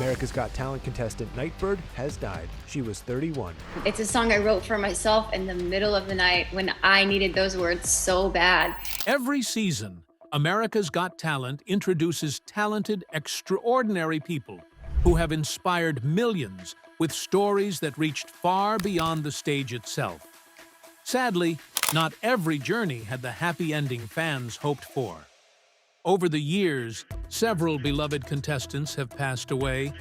America's Got Talent contestant Nightbird has died. She was 31. It's a song I wrote for myself in the middle of the night when I needed those words so bad. Every season, America's Got Talent introduces talented, extraordinary people who have inspired millions with stories that reached far beyond the stage itself. Sadly, not every journey had the happy ending fans hoped for. Over the years, several beloved contestants have passed away,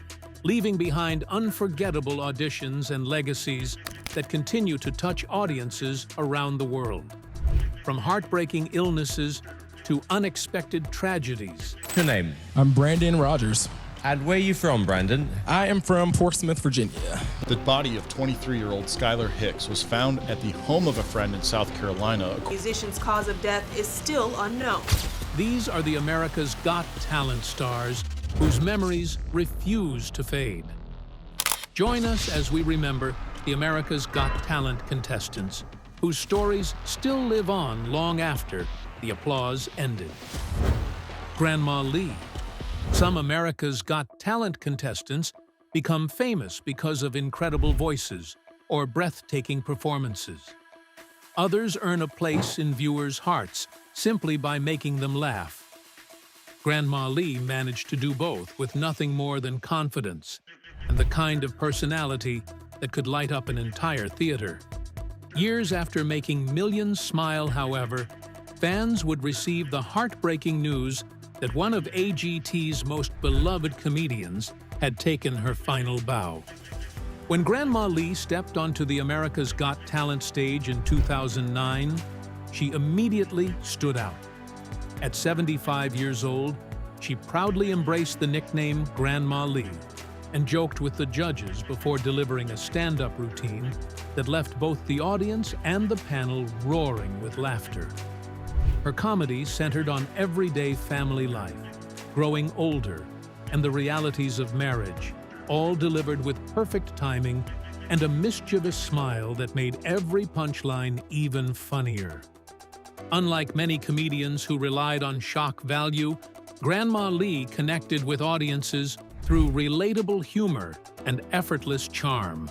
leaving behind unforgettable auditions and legacies that continue to touch audiences around the world. From heartbreaking illnesses to unexpected tragedies. Your name? I'm Brandon Rogers. And where are you from, Brandon? I am from Portsmouth, Virginia. The body of 23-year-old Skilyr Hicks was found at the home of a friend in South Carolina. The musician's cause of death is still unknown. These are the America's Got Talent stars whose memories refuse to fade. Join us as we remember the America's Got Talent contestants whose stories still live on long after the applause ended. Grandma Lee. Some America's Got Talent contestants become famous because of incredible voices or breathtaking performances. Others earn a place in viewers' hearts simply by making them laugh. Grandma Lee managed to do both with nothing more than confidence and the kind of personality that could light up an entire theater. Years after making millions smile, however, fans would receive the heartbreaking news that one of AGT's most beloved comedians had taken her final bow. When Grandma Lee stepped onto the America's Got Talent stage in 2009, she immediately stood out. At 75 years old, she proudly embraced the nickname Grandma Lee and joked with the judges before delivering a stand-up routine that left both the audience and the panel roaring with laughter. Her comedy centered on everyday family life, growing older, and the realities of marriage, all delivered with perfect timing and a mischievous smile that made every punchline even funnier. Unlike many comedians who relied on shock value, Grandma Lee connected with audiences through relatable humor and effortless charm.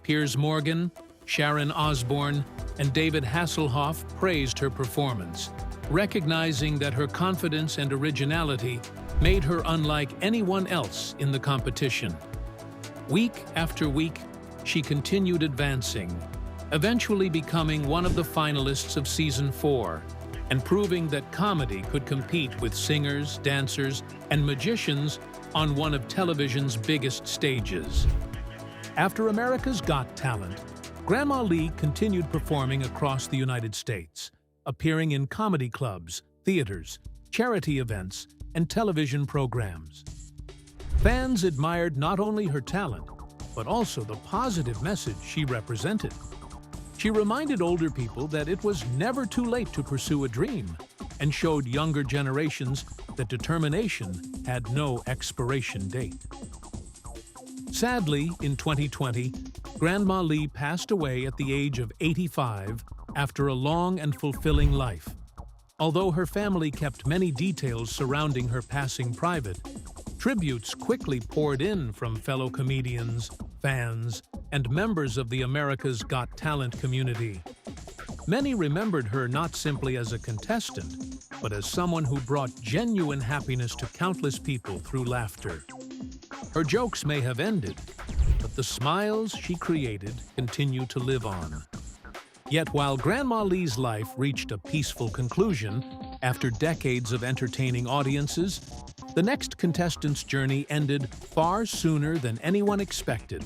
Piers Morgan, Sharon Osbourne, and David Hasselhoff praised her performance, recognizing that her confidence and originality made her unlike anyone else in the competition. Week after week, she continued advancing, eventually becoming one of the finalists of Season 4, and proving that comedy could compete with singers, dancers, and magicians on one of television's biggest stages. After America's Got Talent, Grandma Lee continued performing across the United States, appearing in comedy clubs, theaters, charity events, and television programs. Fans admired not only her talent, but also the positive message she represented. She reminded older people that it was never too late to pursue a dream, and showed younger generations that determination had no expiration date. Sadly, in 2020, Grandma Lee passed away at the age of 85 after a long and fulfilling life. Although her family kept many details surrounding her passing private, tributes quickly poured in from fellow comedians, fans, and members of the America's Got Talent community. Many remembered her not simply as a contestant, but as someone who brought genuine happiness to countless people through laughter. Her jokes may have ended, but the smiles she created continue to live on. Yet while Grandma Lee's life reached a peaceful conclusion after decades of entertaining audiences, the next contestant's journey ended far sooner than anyone expected,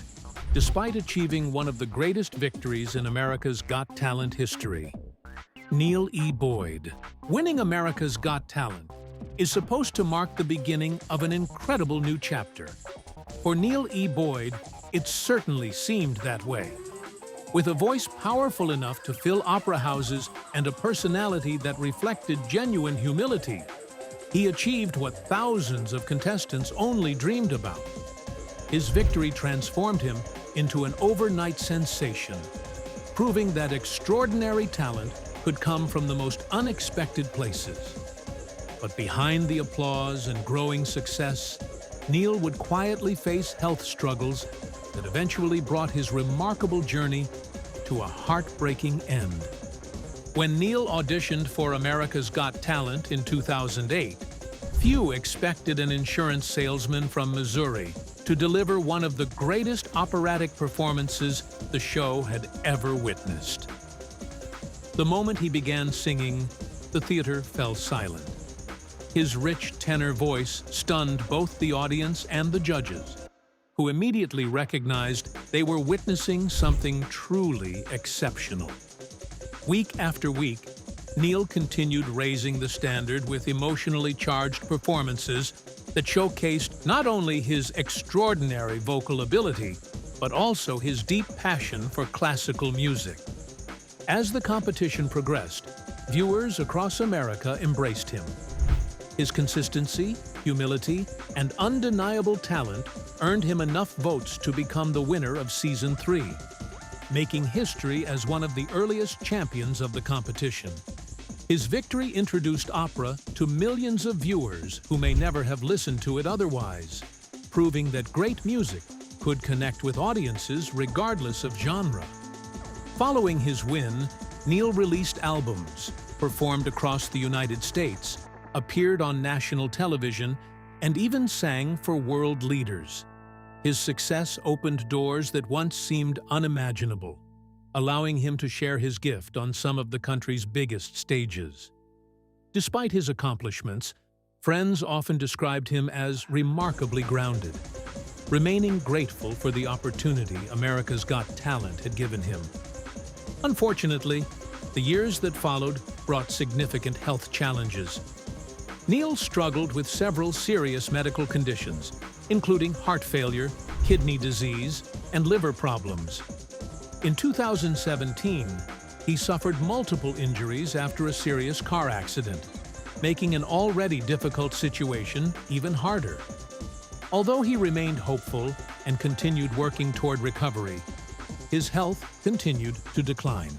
despite achieving one of the greatest victories in America's Got Talent history. Neal E. Boyd. Winning America's Got Talent is supposed to mark the beginning of an incredible new chapter. For Neal E. Boyd, it certainly seemed that way. With a voice powerful enough to fill opera houses and a personality that reflected genuine humility, he achieved what thousands of contestants only dreamed about. His victory transformed him into an overnight sensation, proving that extraordinary talent could come from the most unexpected places. But behind the applause and growing success, Neal would quietly face health struggles that eventually brought his remarkable journey to a heartbreaking end. When Neal auditioned for America's Got Talent in 2008, few expected an insurance salesman from Missouri to deliver one of the greatest operatic performances the show had ever witnessed. The moment he began singing, the theater fell silent. His rich tenor voice stunned both the audience and the judges, who immediately recognized they were witnessing something truly exceptional. Week after week, Neal continued raising the standard with emotionally charged performances that showcased not only his extraordinary vocal ability, but also his deep passion for classical music. As the competition progressed, viewers across America embraced him. His consistency, humility, and undeniable talent earned him enough votes to become the winner of Season 3, making history as one of the earliest champions of the competition. His victory introduced opera to millions of viewers who may never have listened to it otherwise, proving that great music could connect with audiences regardless of genre. Following his win, Neal released albums, performed across the United States, appeared on national television, and even sang for world leaders. His success opened doors that once seemed unimaginable, allowing him to share his gift on some of the country's biggest stages. Despite his accomplishments, friends often described him as remarkably grounded, remaining grateful for the opportunity America's Got Talent had given him. Unfortunately, the years that followed brought significant health challenges. Neal struggled with several serious medical conditions, including heart failure, kidney disease, and liver problems. In 2017, he suffered multiple injuries after a serious car accident, making an already difficult situation even harder. Although he remained hopeful and continued working toward recovery, his health continued to decline.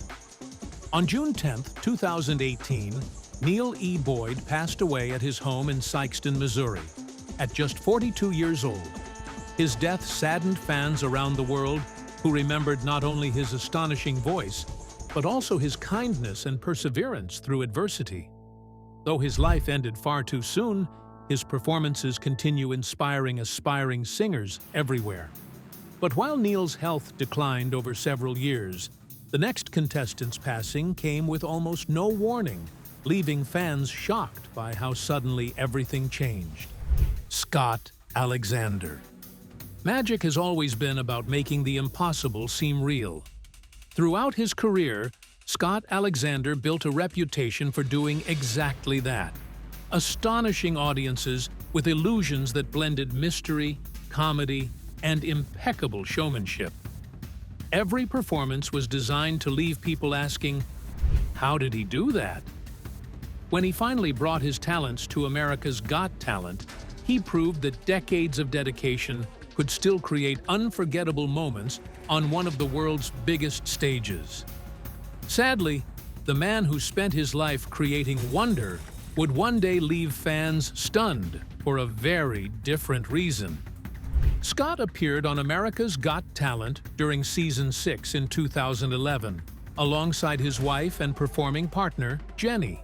On June 10, 2018, Neal E. Boyd passed away at his home in Sikeston, Missouri, at just 42 years old. His death saddened fans around the world who remembered not only his astonishing voice, but also his kindness and perseverance through adversity. Though his life ended far too soon, his performances continue inspiring aspiring singers everywhere. But while Neal's health declined over several years, the next contestant's passing came with almost no warning, leaving fans shocked by how suddenly everything changed. Scott Alexander. Magic has always been about making the impossible seem real. Throughout his career, Scott Alexander built a reputation for doing exactly that, astonishing audiences with illusions that blended mystery, comedy, and impeccable showmanship. Every performance was designed to leave people asking, how did he do that? When he finally brought his talents to America's Got Talent, he proved that decades of dedication could still create unforgettable moments on one of the world's biggest stages. Sadly, the man who spent his life creating wonder would one day leave fans stunned for a very different reason. Scott appeared on America's Got Talent during Season 6 in 2011, alongside his wife and performing partner, Jenny.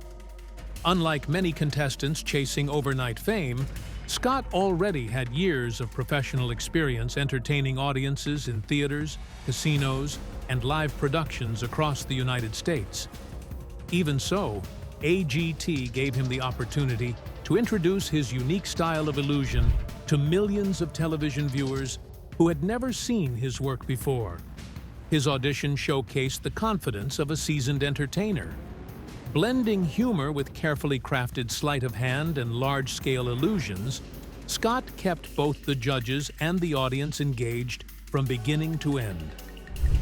Unlike many contestants chasing overnight fame, Scott already had years of professional experience entertaining audiences in theaters, casinos, and live productions across the United States. Even so, AGT gave him the opportunity to introduce his unique style of illusion to millions of television viewers who had never seen his work before. His audition showcased the confidence of a seasoned entertainer. Blending humor with carefully crafted sleight of hand and large-scale illusions, Scott kept both the judges and the audience engaged from beginning to end.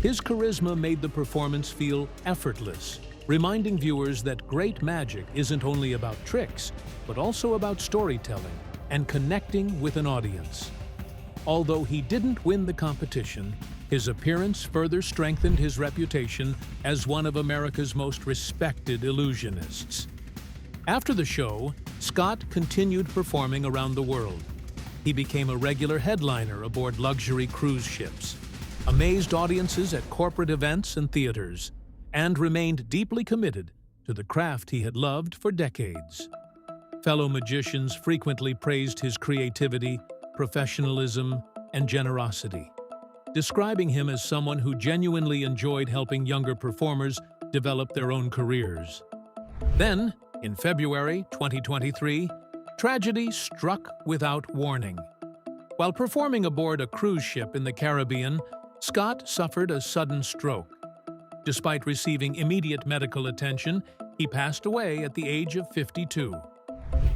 His charisma made the performance feel effortless, reminding viewers that great magic isn't only about tricks, but also about storytelling and connecting with an audience. Although he didn't win the competition, his appearance further strengthened his reputation as one of America's most respected illusionists. After the show, Scott continued performing around the world. he became a regular headliner aboard luxury cruise ships, amazed audiences at corporate events and theaters, and remained deeply committed to the craft he had loved for decades. Fellow magicians frequently praised his creativity, professionalism, and generosity, describing him as someone who genuinely enjoyed helping younger performers develop their own careers. Then, in February 2023, tragedy struck without warning. While performing aboard a cruise ship in the Caribbean, Scott suffered a sudden stroke. Despite receiving immediate medical attention, he passed away at the age of 52.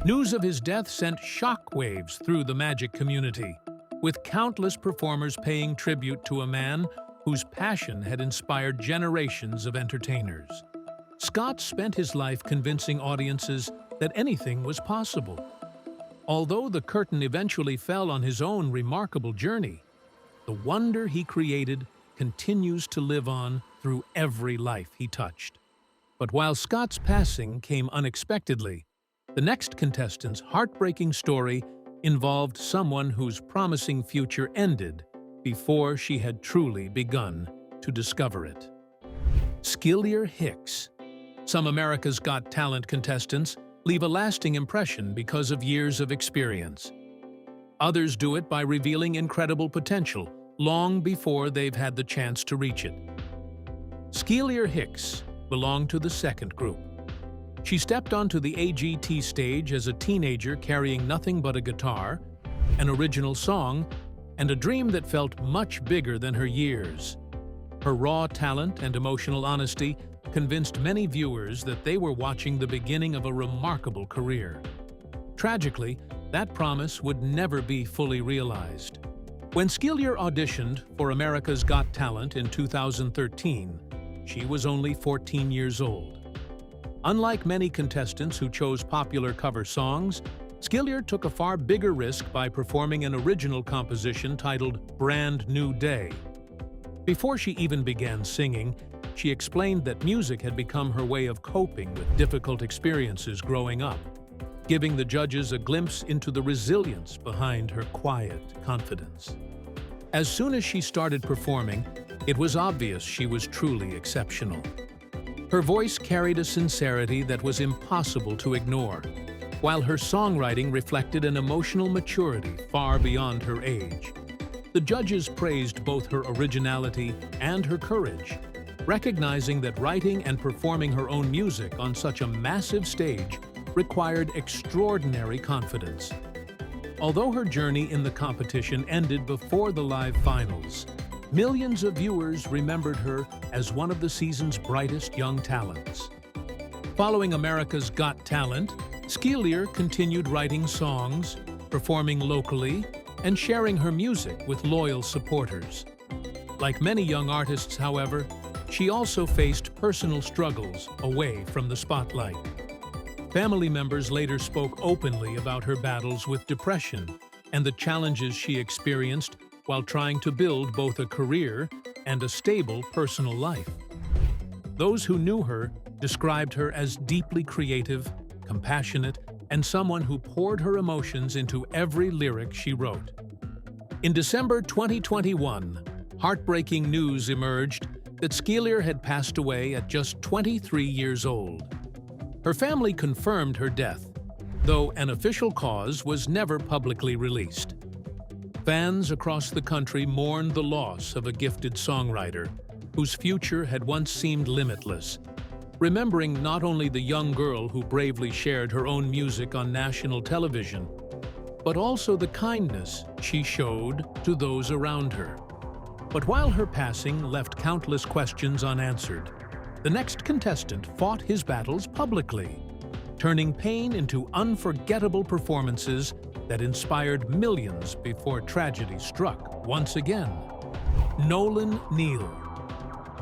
News of his death sent shockwaves through the magic community, with countless performers paying tribute to a man whose passion had inspired generations of entertainers. Scott spent his life convincing audiences that anything was possible. Although the curtain eventually fell on his own remarkable journey, the wonder he created continues to live on through every life he touched. But while Scott's passing came unexpectedly, the next contestant's heartbreaking story involved someone whose promising future ended before she had truly begun to discover it. Skilyr Hicks. Some America's Got Talent contestants leave a lasting impression because of years of experience. Others do it by revealing incredible potential long before they've had the chance to reach it. Skilyr Hicks belonged to the second group. She stepped onto the AGT stage as a teenager carrying nothing but a guitar, an original song, and a dream that felt much bigger than her years. Her raw talent and emotional honesty convinced many viewers that they were watching the beginning of a remarkable career. Tragically, that promise would never be fully realized. When Skilyr auditioned for America's Got Talent in 2013, she was only 14 years old. Unlike many contestants who chose popular cover songs, Skilyr took a far bigger risk by performing an original composition titled Brand New Day. Before she even began singing, she explained that music had become her way of coping with difficult experiences growing up, giving the judges a glimpse into the resilience behind her quiet confidence. As soon as she started performing, it was obvious she was truly exceptional. Her voice carried a sincerity that was impossible to ignore, while her songwriting reflected an emotional maturity far beyond her age. The judges praised both her originality and her courage, recognizing that writing and performing her own music on such a massive stage required extraordinary confidence. Although her journey in the competition ended before the live finals, millions of viewers remembered her as one of the season's brightest young talents. Following America's Got Talent, Skilyr continued writing songs, performing locally, and sharing her music with loyal supporters. Like many young artists, however, she also faced personal struggles away from the spotlight. Family members later spoke openly about her battles with depression and the challenges she experienced while trying to build both a career and a stable personal life. Those who knew her described her as deeply creative, compassionate, and someone who poured her emotions into every lyric she wrote. In December 2021, heartbreaking news emerged that Skilyr had passed away at just 23 years old. Her family confirmed her death, though an official cause was never publicly released. Fans across the country mourned the loss of a gifted songwriter whose future had once seemed limitless, remembering not only the young girl who bravely shared her own music on national television, but also the kindness she showed to those around her. But while her passing left countless questions unanswered, the next contestant fought his battles publicly, turning pain into unforgettable performances that inspired millions before tragedy struck once again. Nolan Neal.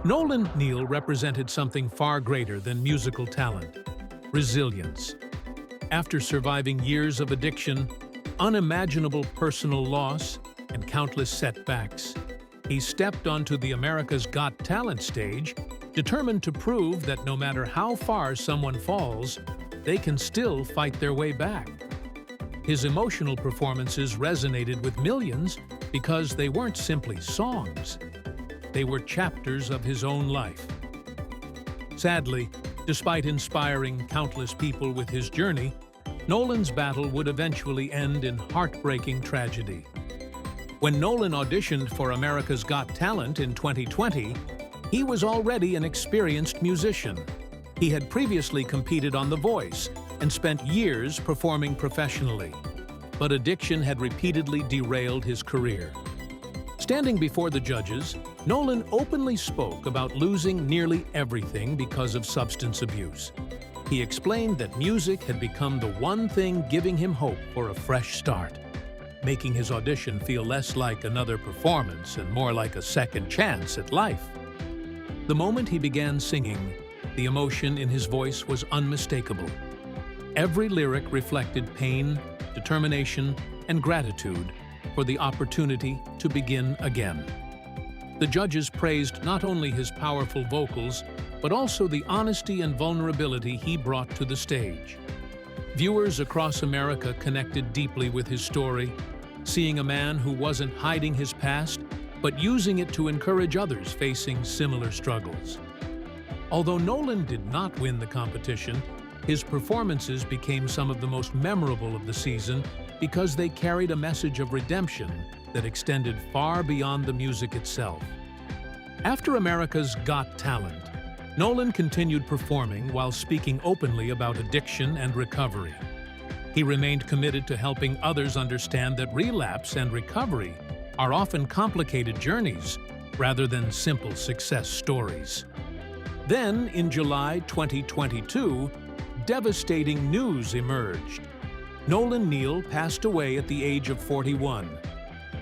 Nolan Neal represented something far greater than musical talent: resilience. After surviving years of addiction, unimaginable personal loss, and countless setbacks, he stepped onto the America's Got Talent stage, determined to prove that no matter how far someone falls, they can still fight their way back. His emotional performances resonated with millions because they weren't simply songs. They were chapters of his own life. Sadly, despite inspiring countless people with his journey, Nolan's battle would eventually end in heartbreaking tragedy. When Nolan auditioned for America's Got Talent in 2020, he was already an experienced musician. He had previously competed on The Voice and spent years performing professionally. But addiction had repeatedly derailed his career. Standing before the judges, Nolan openly spoke about losing nearly everything because of substance abuse. He explained that music had become the one thing giving him hope for a fresh start, making his audition feel less like another performance and more like a second chance at life. The moment he began singing, the emotion in his voice was unmistakable. Every lyric reflected pain, determination, and gratitude for the opportunity to begin again. The judges praised not only his powerful vocals, but also the honesty and vulnerability he brought to the stage. Viewers across America connected deeply with his story, seeing a man who wasn't hiding his past, but using it to encourage others facing similar struggles. Although Nolan did not win the competition, his performances became some of the most memorable of the season because they carried a message of redemption that extended far beyond the music itself. After America's Got Talent, Nolan continued performing while speaking openly about addiction and recovery. He remained committed to helping others understand that relapse and recovery are often complicated journeys rather than simple success stories. Then, in July 2022, devastating news emerged. Nolan Neal passed away at the age of 41.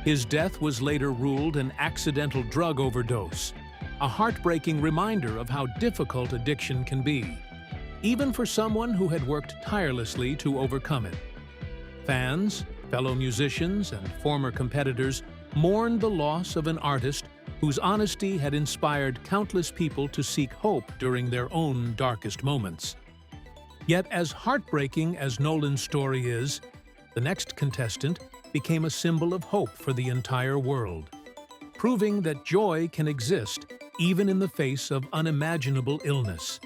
His death was later ruled an accidental drug overdose, a heartbreaking reminder of how difficult addiction can be, even for someone who had worked tirelessly to overcome it. Fans, fellow musicians, and former competitors mourned the loss of an artist whose honesty had inspired countless people to seek hope during their own darkest moments. Yet, as heartbreaking as Nolan's story is, the next contestant became a symbol of hope for the entire world, proving that joy can exist even in the face of unimaginable illness.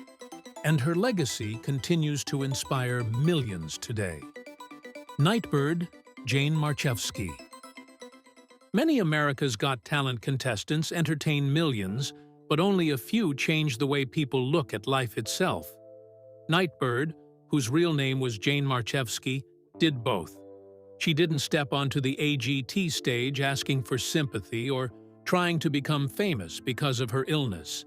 And her legacy continues to inspire millions today. Nightbird, Jane Marchevsky. Many America's Got Talent contestants entertain millions, but only a few change the way people look at life itself. Nightbird, whose real name was Jane Marchevsky, did both. She didn't step onto the AGT stage asking for sympathy or trying to become famous because of her illness.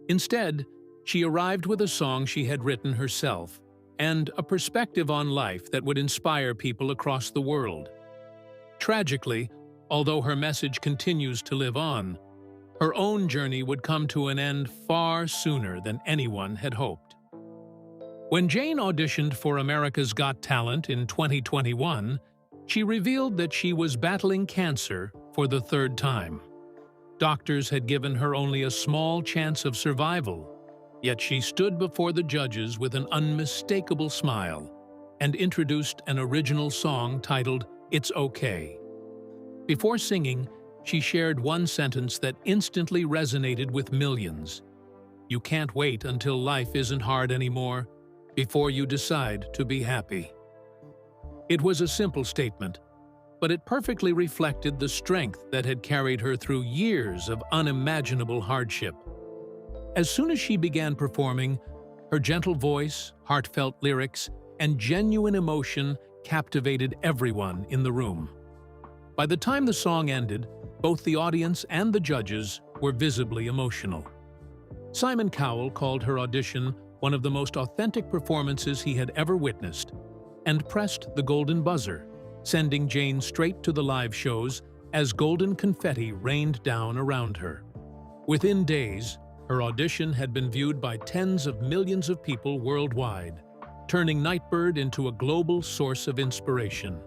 Instead, she arrived with a song she had written herself and a perspective on life that would inspire people across the world. Tragically, although her message continues to live on, her own journey would come to an end far sooner than anyone had hoped. When Jane auditioned for America's Got Talent in 2021, she revealed that she was battling cancer for the third time. Doctors had given her only a small chance of survival, yet she stood before the judges with an unmistakable smile and introduced an original song titled "It's Okay." Before singing, she shared one sentence that instantly resonated with millions. "You can't wait until life isn't hard anymore before you decide to be happy." It was a simple statement, but it perfectly reflected the strength that had carried her through years of unimaginable hardship. As soon as she began performing, her gentle voice, heartfelt lyrics, and genuine emotion captivated everyone in the room. By the time the song ended, both the audience and the judges were visibly emotional. Simon Cowell called her audition one of the most authentic performances he had ever witnessed, and pressed the golden buzzer, sending Jane straight to the live shows as golden confetti rained down around her. Within days, her audition had been viewed by tens of millions of people worldwide, turning Nightbird into a global source of inspiration.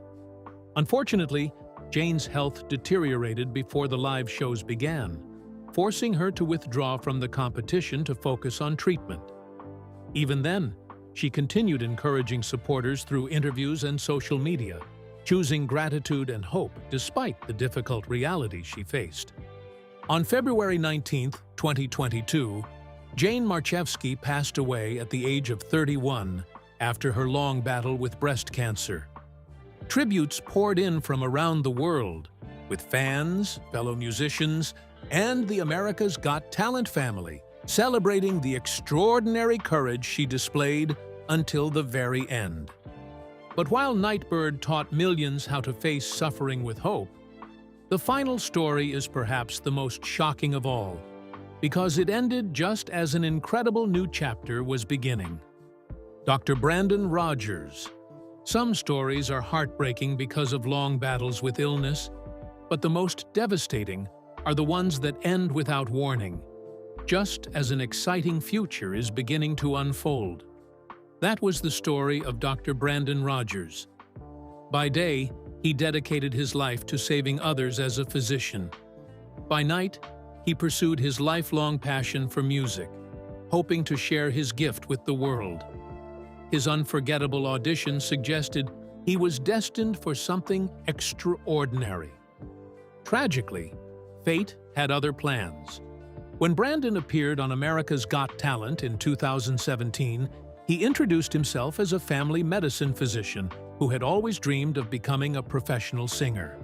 Unfortunately, Jane's health deteriorated before the live shows began, forcing her to withdraw from the competition to focus on treatment. Even then, she continued encouraging supporters through interviews and social media, choosing gratitude and hope despite the difficult reality she faced. On February 19, 2022, Jane Marchevsky passed away at the age of 31 after her long battle with breast cancer. Tributes poured in from around the world, with fans, fellow musicians, and the America's Got Talent family celebrating the extraordinary courage she displayed until the very end. But while Nightbird taught millions how to face suffering with hope, the final story is perhaps the most shocking of all, because it ended just as an incredible new chapter was beginning. Dr. Brandon Rogers. Some stories are heartbreaking because of long battles with illness, but the most devastating are the ones that end without warning, just as an exciting future is beginning to unfold. That was the story of Dr. Brandon Rogers. By day, he dedicated his life to saving others as a physician. By night, he pursued his lifelong passion for music, hoping to share his gift with the world. His unforgettable audition suggested he was destined for something extraordinary. Tragically, fate had other plans. When Brandon appeared on America's Got Talent in 2017, he introduced himself as a family medicine physician who had always dreamed of becoming a professional singer.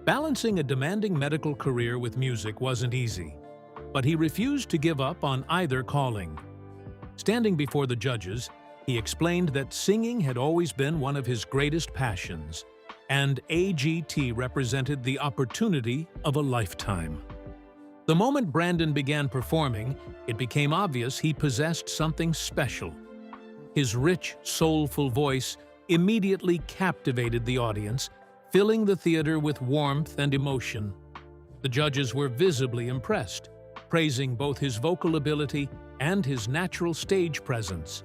Balancing a demanding medical career with music wasn't easy, but he refused to give up on either calling. Standing before the judges, he explained that singing had always been one of his greatest passions, and AGT represented the opportunity of a lifetime. The moment Brandon began performing, it became obvious he possessed something special. His rich, soulful voice immediately captivated the audience, filling the theater with warmth and emotion. The judges were visibly impressed, praising both his vocal ability and his natural stage presence.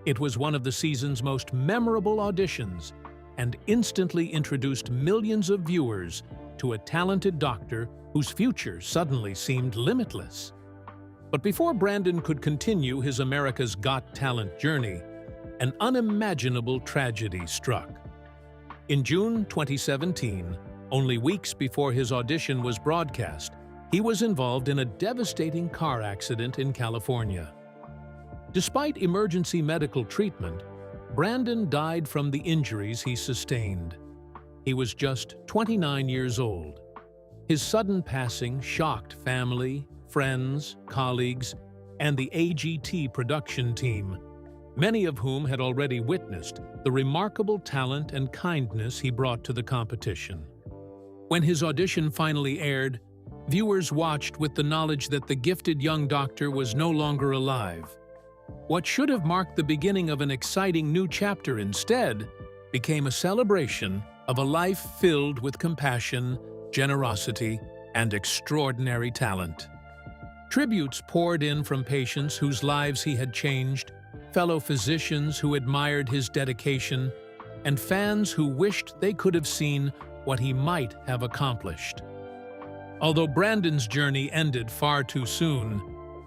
It was one of the season's most memorable auditions and instantly introduced millions of viewers to a talented doctor whose future suddenly seemed limitless. But before Brandon could continue his America's Got Talent journey, an unimaginable tragedy struck. In June 2017, only weeks before his audition was broadcast, he was involved in a devastating car accident in California. Despite emergency medical treatment, Brandon died from the injuries he sustained. He was just 29 years old. His sudden passing shocked family, friends, colleagues, and the AGT production team, many of whom had already witnessed the remarkable talent and kindness he brought to the competition. When his audition finally aired, viewers watched with the knowledge that the gifted young doctor was no longer alive. What should have marked the beginning of an exciting new chapter instead became a celebration of a life filled with compassion, generosity, and extraordinary talent. Tributes poured in from patients whose lives he had changed, fellow physicians who admired his dedication, and fans who wished they could have seen what he might have accomplished. Although Brandon's journey ended far too soon,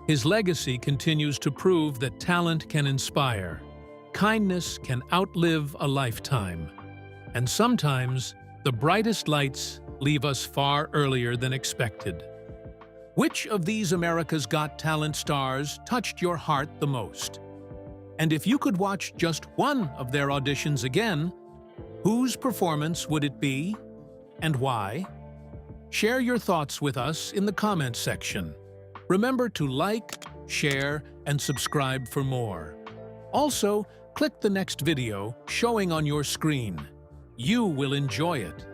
his legacy continues to prove that talent can inspire, kindness can outlive a lifetime, and sometimes the brightest lights leave us far earlier than expected. Which of these America's Got Talent stars touched your heart the most? And if you could watch just one of their auditions again, whose performance would it be, and why? Share your thoughts with us in the comments section. Remember to like, share, and subscribe for more. Also, click the next video showing on your screen. You will enjoy it.